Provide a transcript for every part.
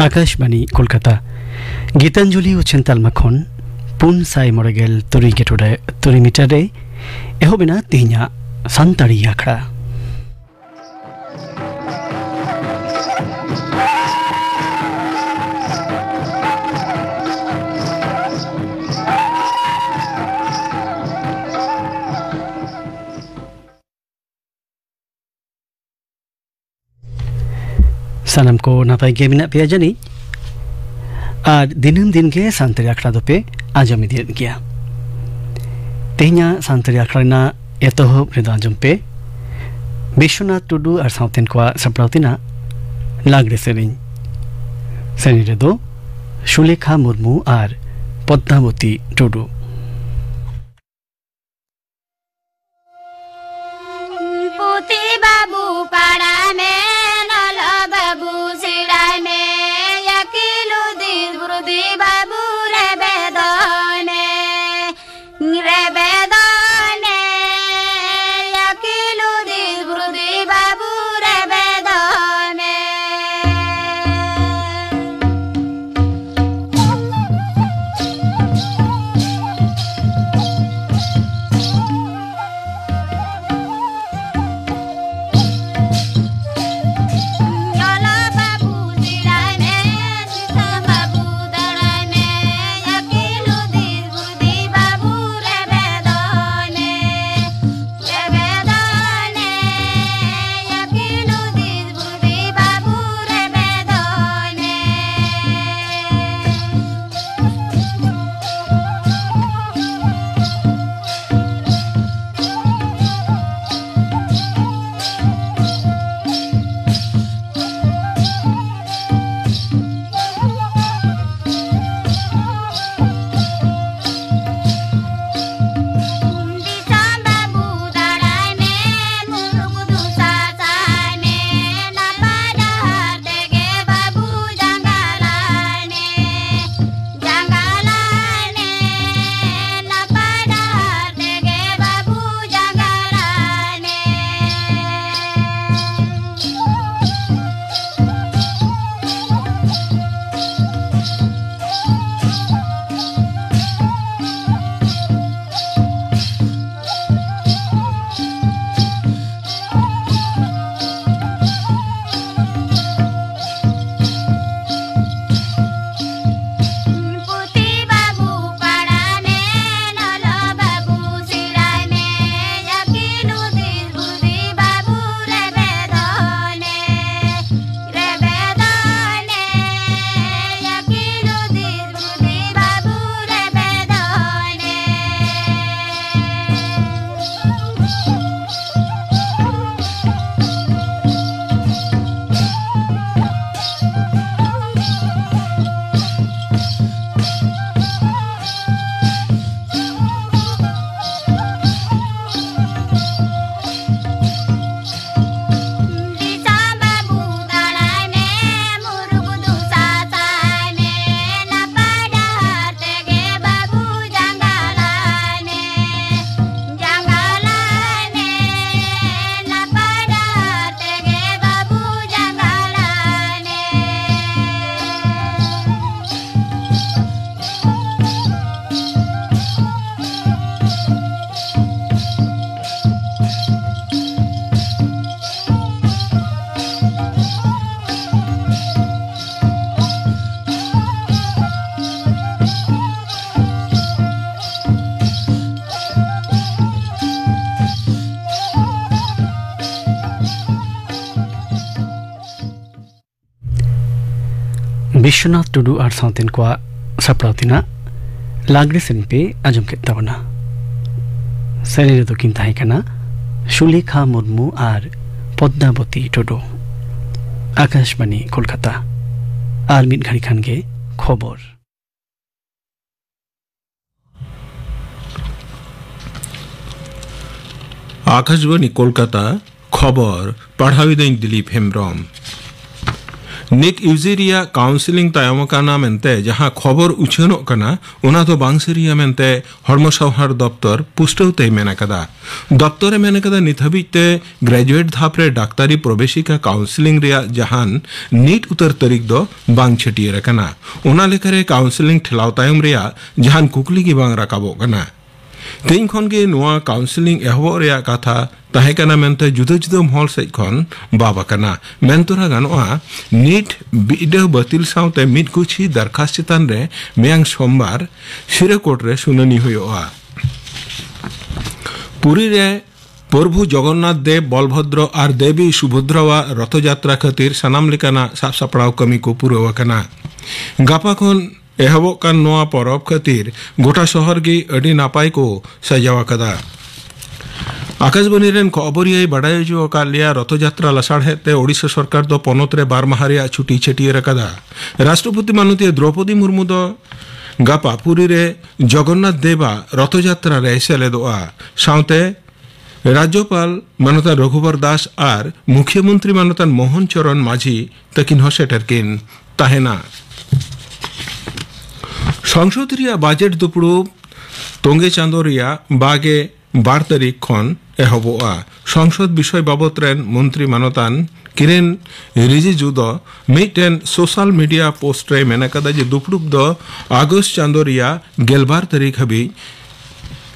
आकाशवाणी कोलकाता गीतांजलि उछन तालमाखन पुन साई मोरेगेल तुरी गेटोडे तुरी मीटरे एहोबेना तिहिnya सानताड़ी आखड़ा सानम को नापाई के मिना पे जनी आज दिनम दिन के सांतरी आखड़ा दो पे आजम दिन गया तेहिnya सांतरी आखड़ा ना एतोह प्रेदाजम पे विश्वनाथ टुडू और साउथन को सप्राउतिना लागरे सेरिन सेनी रे दो सुलेखा मुर्मू और पद्मावती टुडू पुती बाबू पाड़ा में बाबू सिड़ा में यकीलू दीद बुरुदी बाबू रे बेदने यकीलू दीद बुरुदी बाबू रे बेदने विश्वनाथ टुडू और साउथन को सप्राउतिना लागरे सेन पे आजम के तवना सेने तो किन ताहे कना सुलेखा मुर्मू और पद्मावती टुडू आकाशवाणी कोलकाता और मिट घड़ी खान के खबर आकाशवाणी कोलकाता खबर पढ़ावी दिलीप हेम्ब्रम निक यूजिरिया काउंसिलिंग तायम काना मेंते जहां खबर उछनो कना उना तो बांगसरिया मेंते हर्म सौहार दफ्तर पुष्टौते मेना कदा दफ्तरे मेना कदा निथबिते ग्रेजुएट धापरे डाक्तारी प्रवेशिका काउंसिलिंग रिया जहान नीट उतर तारीख दो बांग छटियर कना उना लेकरे काउंसिलिंग ठेलाव तायम रिया जहान कुकली की बांग राकाबो कना तीन खन के नुआ काउंसिलिंग एहबो रिया कथा ताहे कना मेंते जुदा जुदा महल सेज खन बाबा कना मेंतोरा गानोआ नीट बिडा बातिल साउते मिट कुछि दरखास्त चितान रे मेयांग सोमवार सिरे कोर्ट रे सुनानी हुयोआ पुरी रे प्रभु जगन्नाथ देव बलभद्र और देवी सुभद्रवा रथयात्रा खातिर सानाम लेकाना साफ सापड़ाव कमी को पुरवा कना गापा खन एहबो कान नोआ परब खातिर गोटा शहर की अडी नापाई को सजावा कदा आकाशवाणी रेन खबरिया बाडाय जो कालिया रथयात्रा लसाड़े ओडिशा सरकार दो पनत रे 12 माह रिया छुट्टी छटियर कदा राष्ट्रपति माननीय द्रौपदी मुर्मू दो गापा पुरी रे जगन्नाथ देवा रथयात्रा रे सेलेदोआ साउते राज्यपाल मानता रघुवर दास और मुख्यमंत्री मानता मोहन चरण माझी तकिन हसेटरकिन ताहेना संसद रिया बजेट दुपुड़ू तोंगे चांदो रिया बागे 12 तारीख खन एहबोआ संसद विषय बाबत रेन मंत्री मानतान किरेन रिजिजू दो मिटेन सोशल मीडिया पोस्ट रे मेना कदा जे दुपुड़ू दो अगस्त चांदो रिया 12 तारीख हबी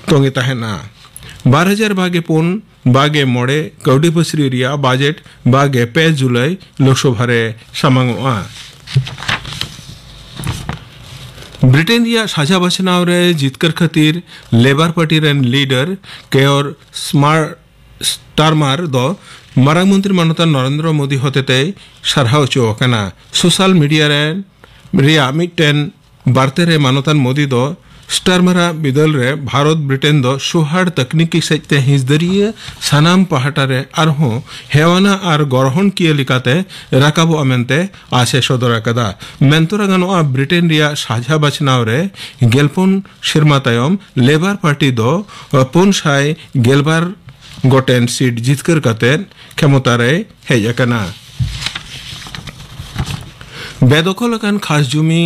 तोंगे ताहेना 12,000 बागे पुन बागे मोड़े कौडी बसरी रिया बजेट बागे 5 जुलाई लोकसभा रे सामांगोआ ब्रिटेन रिया साझा बचनाव रे जितकर खातिर लेबर पार्टी रेन लीडर केयर स्टारमार दो मारांग मंत्री मानता नरेंद्र मोदी होते सारहाव चोकना सोशल मीडिया रेन रिया मिटेन बार्ते रे मानतान मोदी दो स्टारमारा बिदल रे भारत ब्रिटेन दो सुहाड़ तकनीकी सचते हिजदरिये सानाम पहाटा रे आरहो हेवाना आर गरहन किए लिकाते राकाबो अमेंते आशे सदर कदा मेंतोरा गानोआ ब्रिटेन रिया साझा बचनाव रे गेलपन शर्मा तायम लेबर पार्टी दो पुन साय गेलबार गोटेन सीट जितकर कते क्षमता रे हेज कना बेदखल कान खास जुमी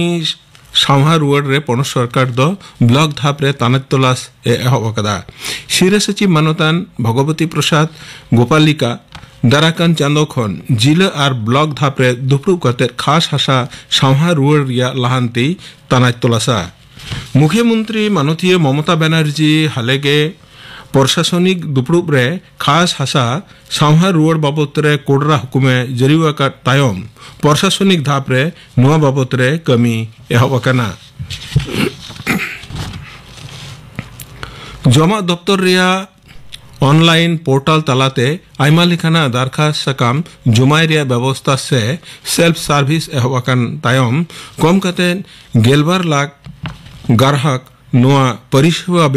सामहा रुआड़ रे पन सरकार दो ब्लॉक धाप रे तानत तलाश एहबकदा शिरे सचिव मानतान भगवती प्रसाद गोपालिका दाराकान चांदो खन जिला और ब्लॉक धाप रे दुपड़ू कते खास हासा सामहा रुआड़ रिया लहांती तानत तलाशा मुख्यमंत्री माननीय ममता बनर्जी हालेगे प्रशासनिक दुपड़ूब रे खास हासा सामहा रुआड़ बाबत रे कोडरा हुकुमे जरीवा का तायम प्रशासनिक धाप रे नुआ बाबत रे कमी एहबकना जमा दफ्तर रिया ऑनलाइन पोर्टल तलाते आयमा लेखाना दरखास्त सकाम जुमाय रिया व्यवस्था से सेल्फ सर्विस एहबकन तायम कम कते 11 लाख ग्राहक नुआ परिसेवा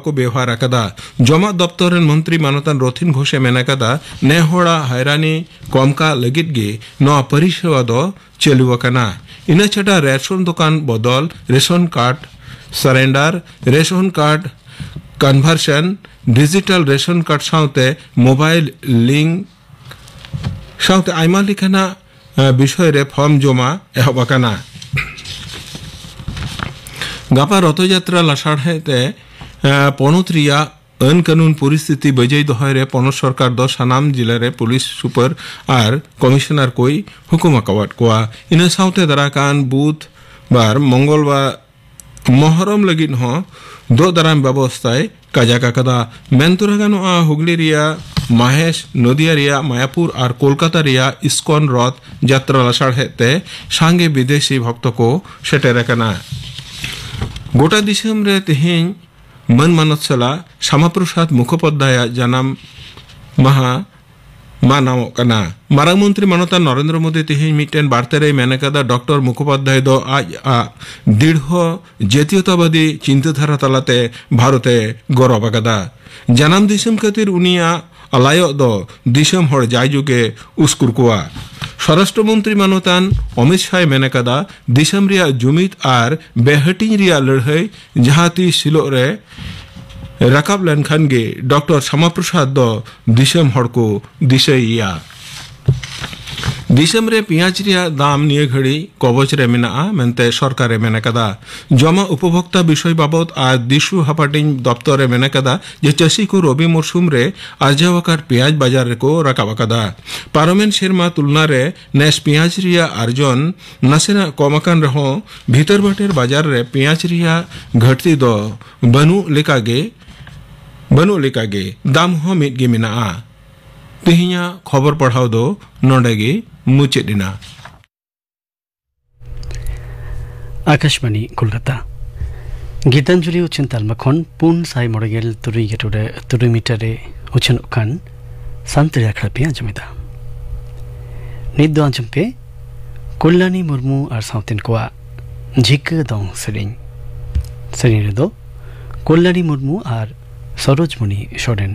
को व्यवहार अकदा जमा दफ्तर मंत्री मानतान रथिन घोषे मेनाकदा नेहोड़ा हैरानी कमका लगित गे नवा परिसेवा दो चलुवकना इना छटा रेशन दुकान बदल ration card surrender ration card conversion digital ration card साउते मोबाइल लिंक साउते आयमा लिखाना विषय रे फॉर्म जमा एहबकना गापा रथयात्रा लासाड़े पनत रिया अन कानून परिस्थिति बजाय दोहरे पनत सरकार दो सानाम जिले रे पुलिस सुपर और कमिश्नर कोई हुकुम अकावट कोआ इन साउते दराकान बुधवार मंगलवार मोहरम लगिन हो दो दराम व्यवस्थाएं काजाका कदा मेंतुरा गानोआ हुगली रिया महेश नदिया रिया मायापुर और कोलकाता रिया इस्कॉन रथ यात्रा लसाड़े सांगे विदेशी भक्त को सेटेरकना गोटा दिसम रे तेहें मन मानत सला श्यामा प्रसाद मुखोपाध्याय जनाम महा मानाव कना मारांग मंत्री मानता नरेंद्र मोदी तेहें मिटेन बार्ते रे मेनकदा डॉक्टर मुखोपाध्याय दो आज दृढ़ जातीयतावादी चिंताधारा तलाते भारते गौरव कदा जनाम दिसम खातिर उनिया अलायो दो दिसम हर जायजुगे उसकुरकुआ स्वराष्ट्र मंत्री मानतान अमित शाह मेनकदा दिसम रिया जुमित और बेहटिंग रिया लड़ाई जहाती सिलो रे रकाब लेनखान गे डॉक्टर श्यामा प्रसाद दो दिसम हर को दिशैया दिसम रे पियाज रिया दाम निये घड़ी कवच रे मेना मेनते सरकार रे मेना कदा जमा उपभोक्ता विषय बाबत आज दिशु हापाटिंग दफ्तर रे मेना कदा जे चाषी को रबी मौसुम रे आर्जावकार पियाज बाजार को रकाबा कदा पार्लामेंट शेरमा तुलना रे नेस पियाज रिया अर्जन नासेना कमाकान रहो भीतर बाटेर बाजार रे पियाज रिया घटती दो बनु लेकागे दाम हो मिटगे मेना तेहिया खबर पढ़ाओ दो नोडेगे मुचेदिना आकाशवाणी कोलकाता गीतांजलि उछन तालमाखन पुन साई मडगेल तुरुई गेटोडे तुरुई मीटरे उछन खान सांतरी आखड़ा पे आंजमेदा निद आंजम पे कुल्लानी मुर्मू और साउथिन कोआ झिक दोंग सेरिंग रे दो कुल्लानी मुर्मू और सरोज मुनि शोडेन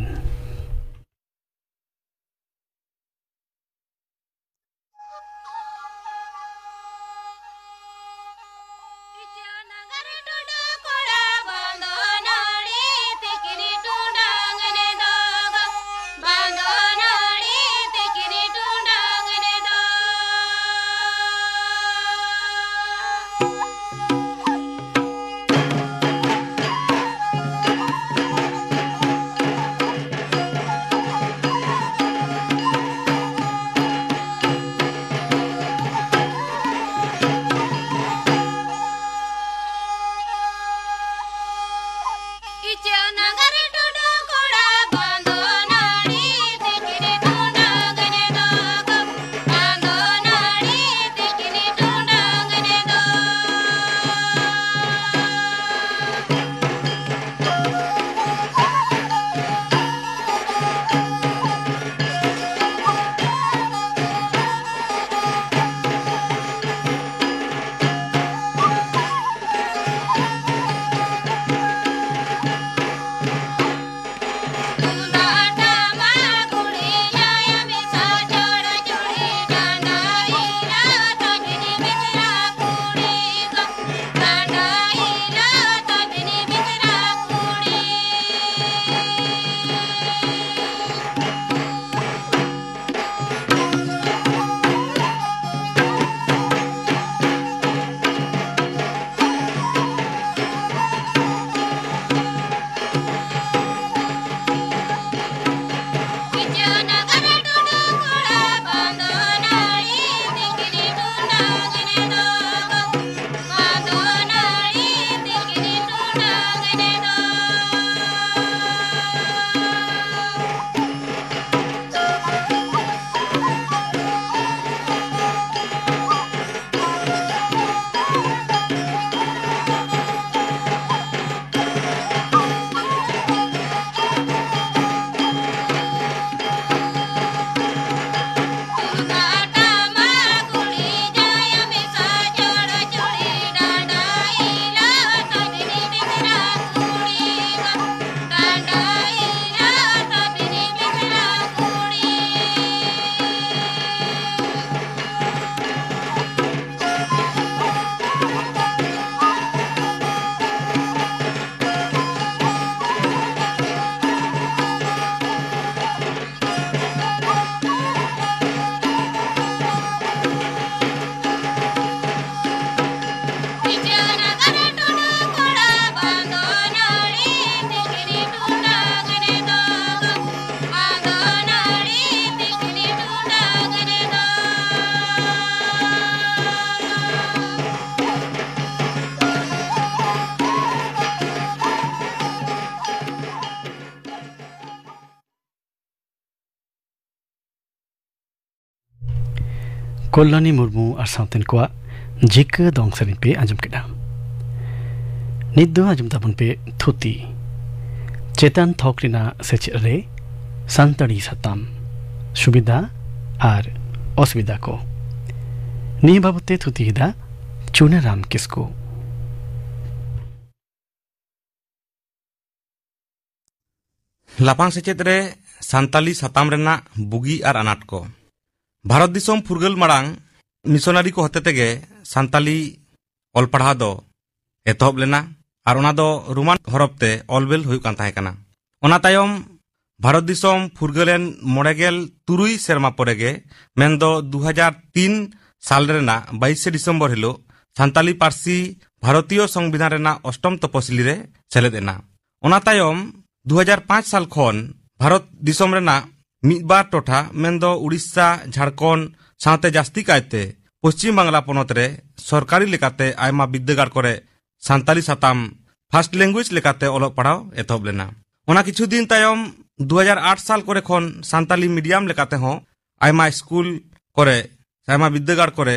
कोल्लानी मुर्मू और साउथन को झिक दोंग सेरिन पे आंजम केदा निद्दो आंजम ताबन पे थुती चेतन थोकरिना सेच रे सांतड़ी सताम सुविधा और असुविधा को निये बाबते थुती हिदा चुने राम किसको लापांग सेचेत रे सांताली सताम रेना बुगी और अनाट को भारत दिसोम फुरगल मांग मिशनारी को हते तेगे सांताली ऑल पढ़ा दो एतहब लेना और ओना दो रोमान हरफते ऑलबेल हुई कान ताहे कना ओना तायम भारत दिसोम फुरगलेन मोड़ेगेल तुरुई सेरमा पोरेगे मेंदो 2003 साल रेना 22 डिसेम्बर हिलो सान्ताली पार्सी भारतीय संविधान रेना अष्टम तपसिली रे सेलेदेना। ओना तायम 2005 साल खन भारत दिसोम रेना मिदबार टोठा मेंदो उड़ीसा झारखंड साथे जास्ती कायते पश्चिम बांग्ला पोनत रे सरकारी लेकाते आयमा विद्यागार करे सान्ताली साताम फार्स्ट लैंग्वेज लेकाते ओलग पढ़ाव एतहब लेना। ओना किछु दिन तायम 2008 साल करे खन सान्ताली मीडियम लेकाते हो आयमा स्कूल करे आयमा विद्यागार करे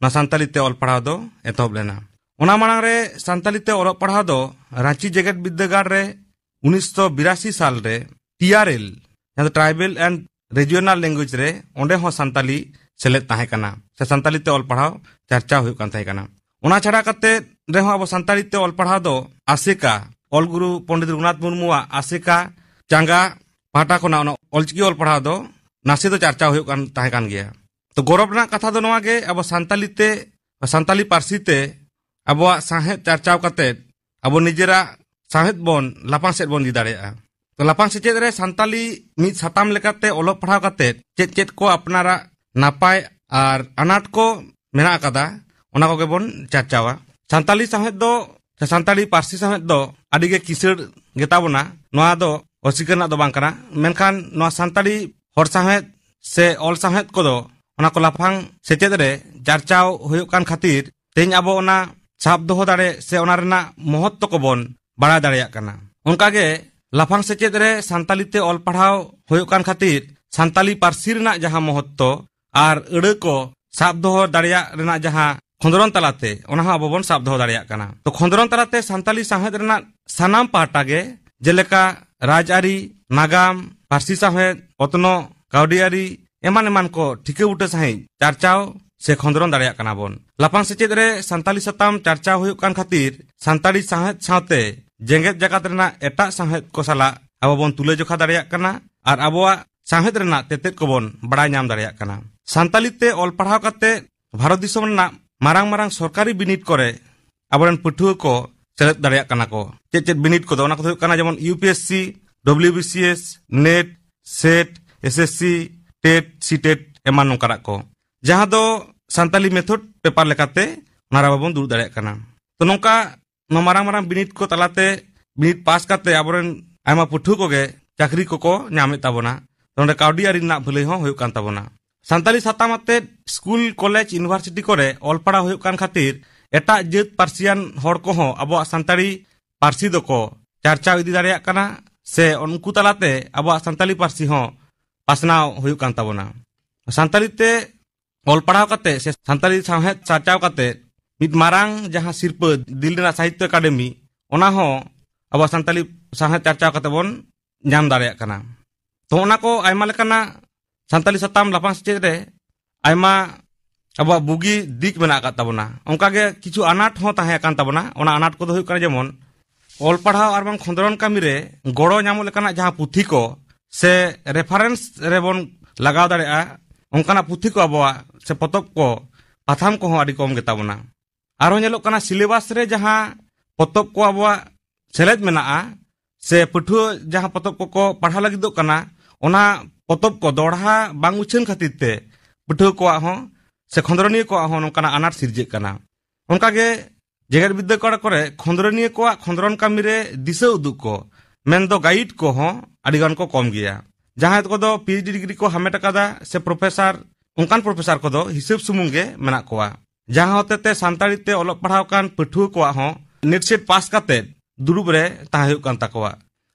ना सान्ताली ते ओल पढ़ाव दो एतहब लेना। ओना मांग रे सान्ताली ते ओलग पढ़ाव दो रांची जेगेट विद्यागार रे 1982 साल रे TRL tribal and regional language रे ओंडे हो सान्ताली सेलेद ताहे कना से सान्ताली ते ओल पढ़ाव चर्चा हुई कान ताहे कना। ओना छाड़ा कते रे हो अब सान्ताली ते ओल पढ़ाव दो आसेका ऑल गुरु पंडित रघुनाथ मुर्मुआ आसेका चांगा पाटा को ना ऑलचिकी ओल पढ़ाव दो नासे तो चर्चा हुई कान ताहे कान गया। तो गौरव ना कथा दो नवा गे अब सान्ताली ते सान्ताली पार्सी ते अब साहेब चर्चा कते अब निजेरा साहेब बोन लापांग सेट बोन दिदारेया। तो लापांग सेचेद रे सान्ताली मिद साताम लेकाते ओलग पढ़ाव कते चेद चेद को अपनारा नापाय आर अनाट को मेना अकादा ओना कोगे बोन चर्चावा। सान्ताली साहेब दो सान्ताली पार्सी साहेब दो आदिगे किसड़ गेताबोना नोआ दो असिकना दो बांग कना मेनखान नोआ सान्ताली हर साहेब से ऑल साहेब को दो ओना को लाफांग सेचेद रे चर्चाव हुयुग कान खातिर तेज अब ओना साब दोहो दाड़े से ओना रेना महत्व को बोन बड़ा दाड़ेया कना। उनकागे लाफांग सेचेद रे सान्ताली ते ऑल पढ़ाव हुयुग कान खातिर सान्ताली पार्सी रेना जहां महत्व आर अड़े को साब दोहो दाड़ेया रेना जहां खंदरन तलाते ओना अब बोन साब दोहो दाड़ेया कना। तो खंदरन तलाते सान्ताली साहेब रेना सानाम पाटागे जेलेका राजआरी नागाम पार्सी साहेब ओतनो काउडियारी एमान एमान को ठिके उठे सही चर्चाव से खंदरन दाड़ेया कना बोन। लाफांग सेचेद रे सान्ताली साताम चर्चा हुयुग कान खातिर सान्ताली साहेब साथे जेंगेत जगत रेना एटा साहेब को साला अब बोन तुले जोखा दाड़ेया कना आर अबवा साहेब रेना तेतेद को बोन बड़ा नाम दाड़ेया कना। सान्ताली ते ऑल पढ़ाव कते भारत दिसोम रेना मारांग मारांग सरकारी बिनिड करे अबरेन पठुआ को सेलेद दाड़ेया कना को चेद चेद बिनिड को दो ओना को हुयुग कना जेमन UPSC WBCS NET SET SSC TET CTET एमान नोंकारा को जहां दो सान्ताली मेथड पेपर लेकाते ओना रा बोन दुड़ दाड़ेया कना। तो नोंका नो मारांग मारांग बिनिड को तलाते बिनिड पास काते अबरेन आयमा पठुआ कोगे चाकरी को नामे ताबोना नोंडे काउडी आरी ना भलई हो हुयुग कान ताबोना। सान्ताली साताम आते स्कूल कॉलेज यूनिवर्सिटी करे ऑल पढ़ा हुयुग कान खातिर एटा जेत पार्सियान हर को हो अब सान्ताली पार्सी दो को चर्चा इदी दाड़ेया कना से उनको तलाते अब सान्ताली पार्सी हो पासनाव हुयुग कान ताबोना। सान्ताली ते ऑल पढ़ाव कते से सान्ताली साहेब चर्चाव कते मिद मारांग जहां सिरपा दिल्ली साहित्य अकादमी ओना हो अब सान्ताली साहेब चर्चाव कते बोन नाम दाड़ेया कना। तो ओना को आयमा लेकाना सान्ताली साताम लाफांग सेचेद रे आयमा अब बुगी दिक मेना आकाद ताबोना ओंकागे किछु अनाट हो ताहे कान ताबोना। ओना अनाट को दो हुयुग कना जेमन ऑल पढ़ाव आर बांग खंदरन कामी रे गड़ो नामो लेकाना जहां पुथी को से रेफरेंस रे बोन लगाव दाड़ेया ओंकाना पुथी को अबवा से पतब को पाथाम को हो आदि कम गेताबोना। आरो नेलोग कना सिलेबास रे जहां पतब को अबवा सेलेद मेनाआ से पठुआ जहां पतब को पढ़ा लगिदोग कना ओना पतब को दोढ़ा बांग उछन खातिर ते पठुआ को हो से खंदरनिया को हो नोंकाना अनाट सिरजे कना। उनकागे जेगेर विद्यागार करे खंदरनिया को खंदरन कामी रे दिशा उदुग को मेन दो गाइड को हो आदिगान को कम गया जहां को दो PhD डिग्री को हामेट अकादा से प्रोफेसर उनकान प्रोफेसर को दो हिसाब सुमुंगे मेना कोआ जहां होते ते सान्ताली ते ओलग पढ़ाव कान पठुआ को हो नेट सेट पास काते दुरुब रे ताहे हुयुग कान ताकोआ।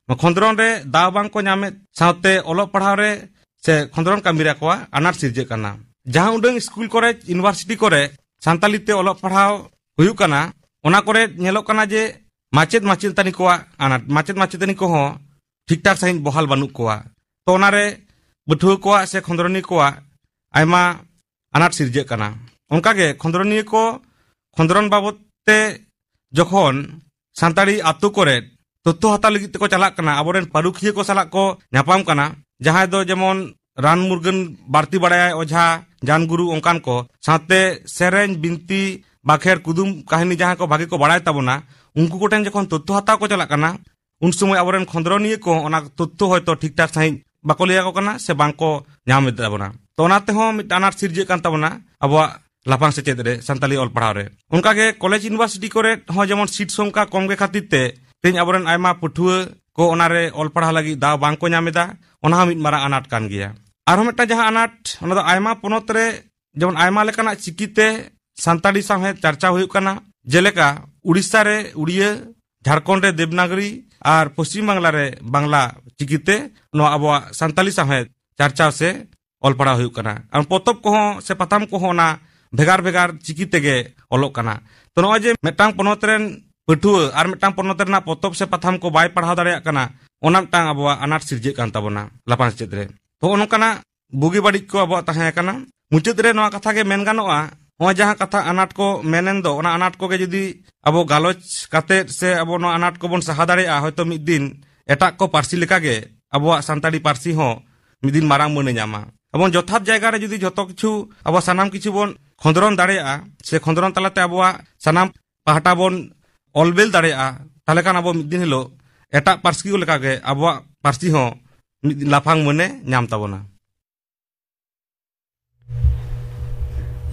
खंदरन रे दाव बांग को नामे साथे ओलग पढ़ाव रे से खंदरन कामी रे कोआ अनाट सिरजे कना। जहां उडंग स्कूल करे यूनिवर्सिटी करे सान्ताली ते ओलग पढ़ाव हुयुग कना ओना करे नेलोग कना जे माचेद माचेदानी को अनाट माचेद माचेदानी को हो ठीक ठाक सही बहाल बानुग कोआ। तो ओना रे बठुआ को से खंदरनी को आयमा अनाट सिरजे कना। उनकागे खंदरनी को खंदरन बाबत ते जखन सान्ताली आतु करे तथ्य हाता लगित को चलाक कना अबोरेन पारुखिया को साला को न्यापाम कना जहां दो जेमन रान मुर्गन बारती बड़ाय ओझा जान गुरु ओंकान को साथे सेरेन बिनती बाखेर कुदुम कहानी जहां को भागे को बड़ाय ताबोना उनको कोटेन जखन तथ्य हाता को चलाक कना उन समय आबोरेन खंद्रनिया को ओना तथ्य हयतो ठीक ठाक सही बाको लिया को कना से बांको नाम ताबोना तो ओनाते हो मिट अनाट सिरजे कान ताबोना अबवा लाफांग सेचेद रे संताली ऑल पढ़ाव रे उनका के कॉलेज यूनिवर्सिटी करे हो जेमन सीट संख्या कम के खातिर ते तेज आबोरेन आयमा पठुआ को ओनारे ऑल पढ़ा लगी दाव बांको नामेदा ओना मिट मारा अनाट कान गया आरो मिटा जहां अनाट ओना दो आयमा पोनोत रे जेमन आयमा लेकाना चिकिते संताली साहे चर्चा हुई कना जेलेका उड़ीसा रे उड़िया झारखंड रे देवनागरी और पश्चिम बांग्ला रे बांग्ला चिकिते नो आबवा संताली साहे चर्चा से ऑल पढ़ा हुई कना और पोतब को से पताम को ना भेगार भेगार चिकी तेगे ऑलोक कना तो नो जे मेटांग पोनोत रेन पठुआ और मेटांग पोनोत रेना पोतब से पताम को बाय पढ़ाव दाड़े कना ओना मिटांग आबवा अनाट सिरजे कान ताबोना लापांग सेचेद रे तो ओनकाना बुगी बाड़ी को आबवा ताहे कना मुचाद रे नोआ कथा के मेन गानोआ हो जहां कथा अनाट को मेनेन दो ओना अनाट को के जदी अबो गालोच काते से अबो नो अनाट को बोन सहा दाड़ेया हयतो मिद दिन एटा को पार्सी लेका गे अबवा सांताली पार्सी हो मिद दिन मारांग मने ᱧᱟᱢᱟ अबो जथात जायगा रे जदी जतो किछु अबो सानाम किछु बोन खंदरन दाड़ेया से खंदरन तलाते अबवा सानाम पाहटा बोन ऑलबेल दाड़ेया ताले कान अबो मिद दिन हिलो एटा पार्सी को लेका गे अबवा पार्सी हो मिद दिन लाफांग मने ᱧᱟᱢ ताबोना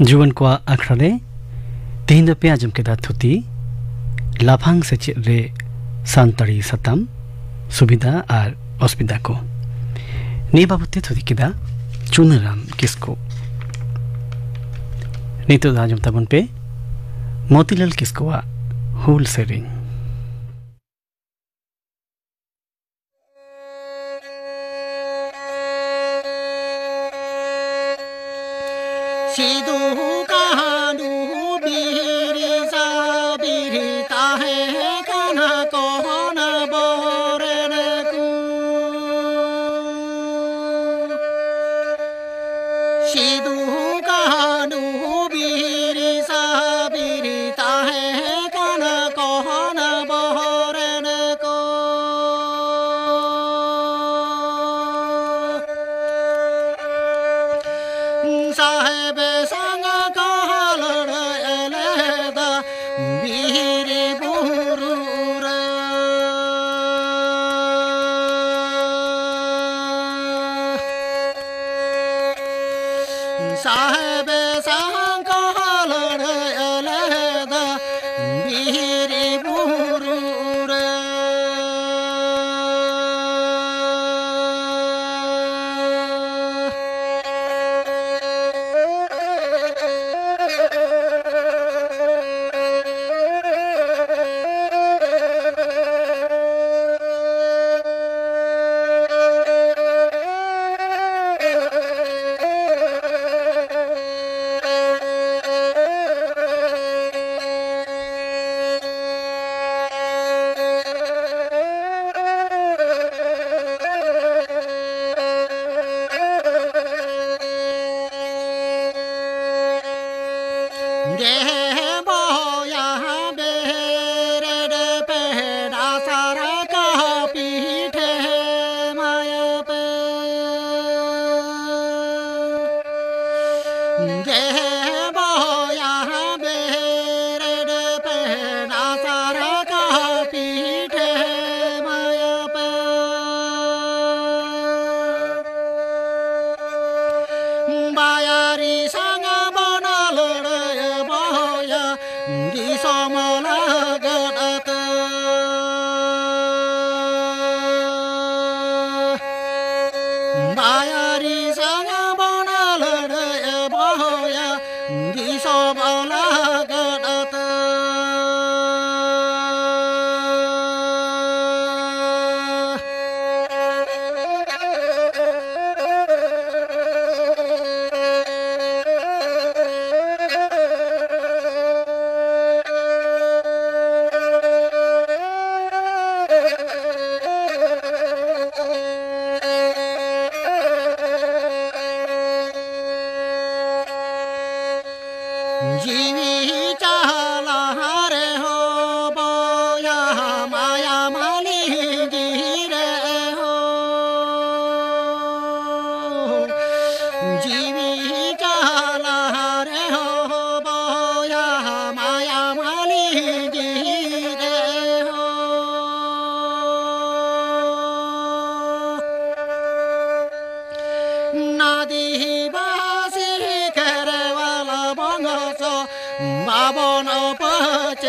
जुवन को आखड़ा रे तेहिं पे आजम के थुती लाफांग सेचेद रे सानताड़ी सताम सुविधा और असुविधा को नी बाबते थुती केदा चुनराम किसको नीतो आजम तबन पे मोतीलाल किसकोआ हुल सेरिंग सिदू कहानू बीरी सा बीरी ताहे काना कोहन बोरन कु सिदू कहानू बीरी सा बीरी ताहे काना कोहन बोरन को साहेब संग कहलड़ एलेदा बीरी बुरुर साहेब संग कहलड़ एलेदा बीरी बुरुर आदिवासी खेरवाला बंगस बाबन पच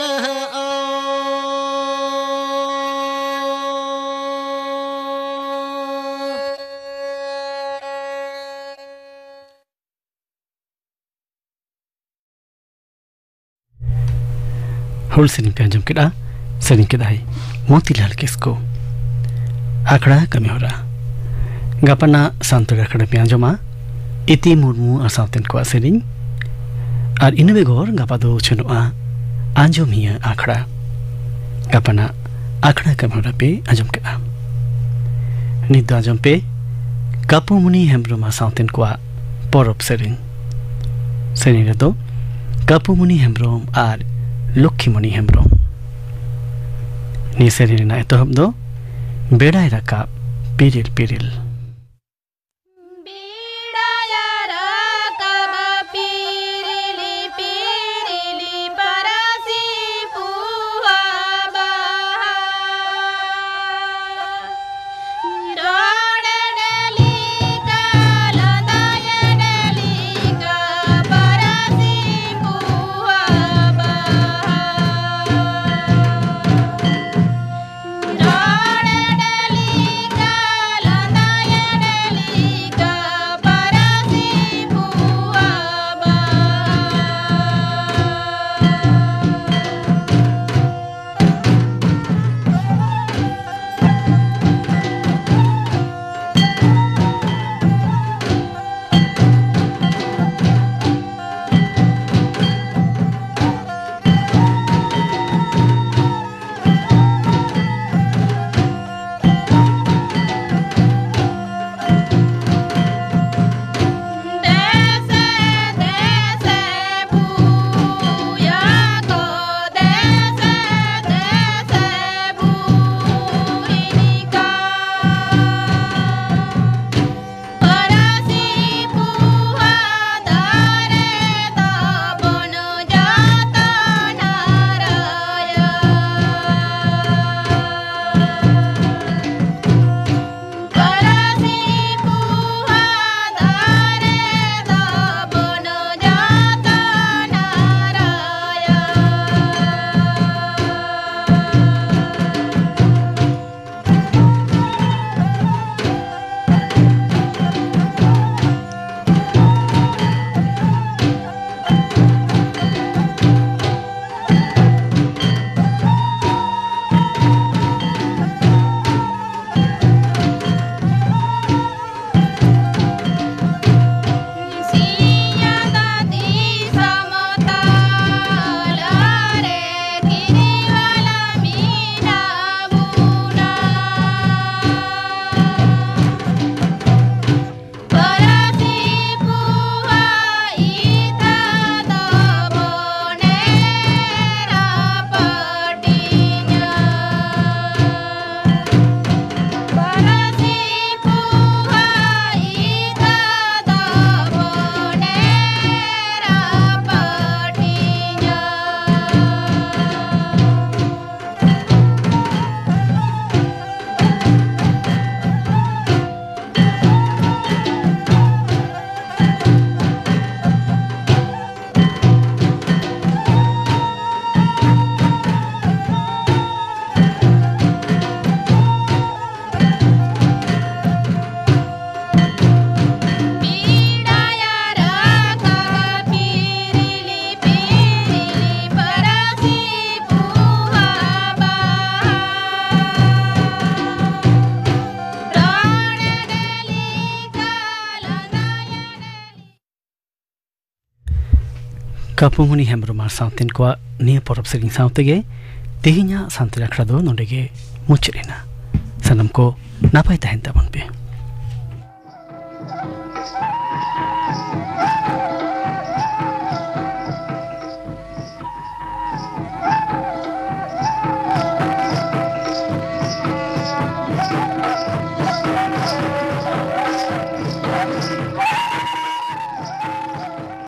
होल सेरिंग पे अंजम किड़ा सेरिंग किदाई मोतीलाल किसको आखड़ा कमी हो रहा गापना सांतोर आखड़ा पे अंजमा इति मुर्मू और साउतेन को सेरिंग और इन बेगोर गापा दो चुनुआ अंजम ही आखड़ा गापना आखड़ा कमी हो रहा पे अंजम किड़ा निद्दा अंजम पे कापू मुनी हेम्ब्रुमा साउतेन को पौरब सेरिंग सेरिंग रे तो कापू मुनी हेम्ब्रुम और लक्ष्मीमणि हेम्ब्रम निसेरिना एतहब दो बेड़ाय राकाब पिरिल पिरिल कापुमुनि हेम्ब्रुमार साउतेन को निया परब सेरिंग साउतेगे तेहिnya सान्तिल आखड़ा दो नोडेगे मुचरेना सनम को नापाय तहन ताबन पे